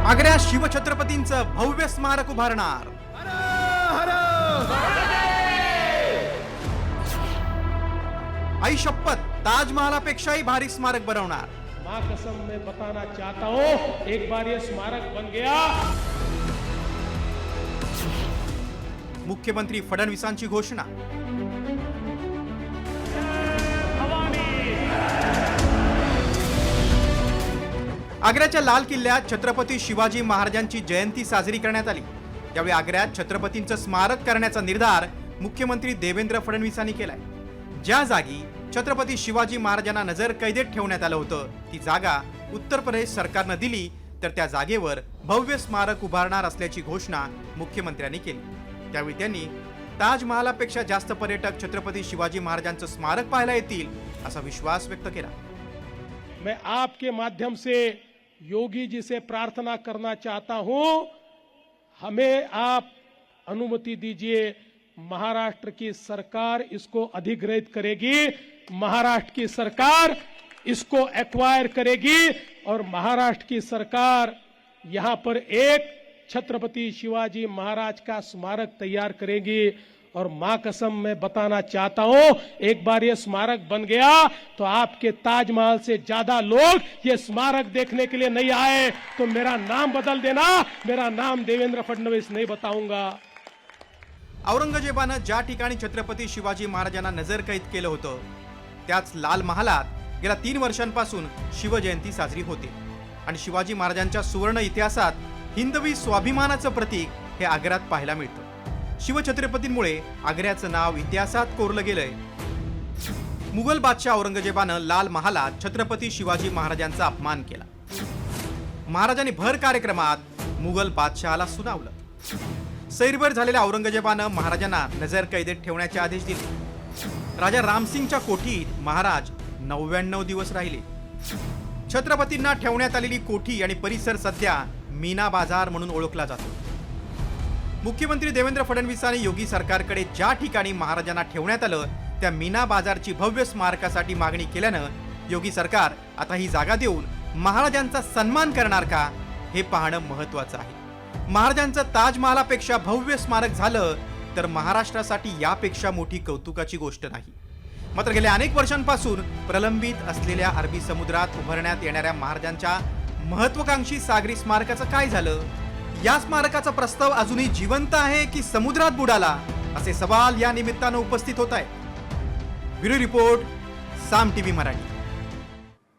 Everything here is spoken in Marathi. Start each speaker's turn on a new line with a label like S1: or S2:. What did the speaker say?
S1: आग्र्यात शिवछत्रपतींचं भव्य स्मारक उभारणार। आई शपथ, ताजमहालापेक्षाही भारी स्मारक बनवणार।
S2: मां कसम मैं बताना चाहता हूं, एक बार ये स्मारक बन गया।
S1: मुख्यमंत्री फडणवीसांची घोषणा। आग्र्याच्या लाल किल्ल्यात छत्रपती शिवाजी महाराजांची जयंती साजरी करण्यात आली। त्यावेळी आग्र्यात छत्रपतींचं स्मारक करण्याचा निर्धार मुख्यमंत्री देवेंद्र फडणवीसांनी केलाय। ज्या जागी छत्रपती शिवाजी महाराजांना नजर कैदेत ठेवण्यात आलं होतं, ती जागा उत्तर प्रदेश सरकारनं दिली, तर त्या जागेवर भव्य स्मारक उभारणार असल्याची घोषणा मुख्यमंत्र्यांनी केली। त्यावेळी त्यांनी ताजमहालापेक्षा जास्त पर्यटक छत्रपती शिवाजी महाराजांचं स्मारक पाहायला येतील असा विश्वास व्यक्त केला।
S2: मैं आपके माध्यम से योगी जी से प्रार्थना करना चाहता हूं, हमें आप अनुमति दीजिए। महाराष्ट्र की सरकार इसको अधिग्रहित करेगी, महाराष्ट्र की सरकार इसको एक्वायर करेगी और महाराष्ट्र की सरकार यहां पर एक छत्रपति शिवाजी महाराज का स्मारक तैयार करेगी। और मां कसम मैं बताना चाहता हूं, एक बार ये स्मारक बन गया तो आपके ताजमहल से ज्यादा लोग ये स्मारक देखने के लिए नहीं आए तो मेरा नाम बदल देना, मेरा नाम देवेंद्र फडणवीस नहीं बताऊंगा।
S1: औरंगजेबानं ज्या ठिकाणी छत्रपती शिवाजी महाराजांना नजर कैद केलं होतं, त्याच लाल महालात गेल्या 3 वर्षांपासून शिवजयंती साजरी होते आणि शिवाजी महाराजांच्या सुवर्ण इतिहासात हिंदवी स्वाभिमानाचं प्रतीक हे आग्र्यात पाहायला मिळतं। शिवछत्रपतींमुळे आग्र्याचं नाव इतिहासात कोरलं गेलंय। मुघल बादशाह औरंगजेबानं लाल महालात छत्रपती शिवाजी महाराजांचा अपमान केला। महाराजांनी भर कार्यक्रमात मुघल बादशहाला सुनावलं। सैरभर झालेल्या औरंगजेबानं महाराजांना नजर कैदेत ठेवण्याचे आदेश दिले। राजा रामसिंगच्या कोठीत महाराज 99 दिवस राहिले। छत्रपतींना ठेवण्यात आलेली कोठी आणि परिसर सध्या मीना बाजार म्हणून ओळखला जातो। मुख्यमंत्री देवेंद्र फडणवीसांनी योगी सरकारकडे ज्या ठिकाणी महाराजांना ठेवण्यात आलं, त्या मीना बाजारची भव्य स्मारकासाठी मागणी केल्यानं योगी सरकार आता ही जागा देऊन महाराजांचा सन्मान करणार का, हे पाहणं महत्त्वाचं आहे। महाराजांचं ताजमहालापेक्षा भव्य स्मारक झालं तर महाराष्ट्रासाठी यापेक्षा मोठी कौतुकाची गोष्ट नाही। मात्र गेल्या अनेक वर्षांपासून प्रलंबित असलेल्या अरबी समुद्रात उभारण्यात येणाऱ्या महाराजांच्या महत्त्वाकांक्षी सागरी स्मारकाचं काय झालं? या स्मारकाचा प्रस्ताव अजूनही जिवंत आहे की समुद्रात बुडाला, असे सवाल या निमित्तानं उपस्थित होत आहेत। ब्युरो रिपोर्ट, साम टीव्ही मराठी।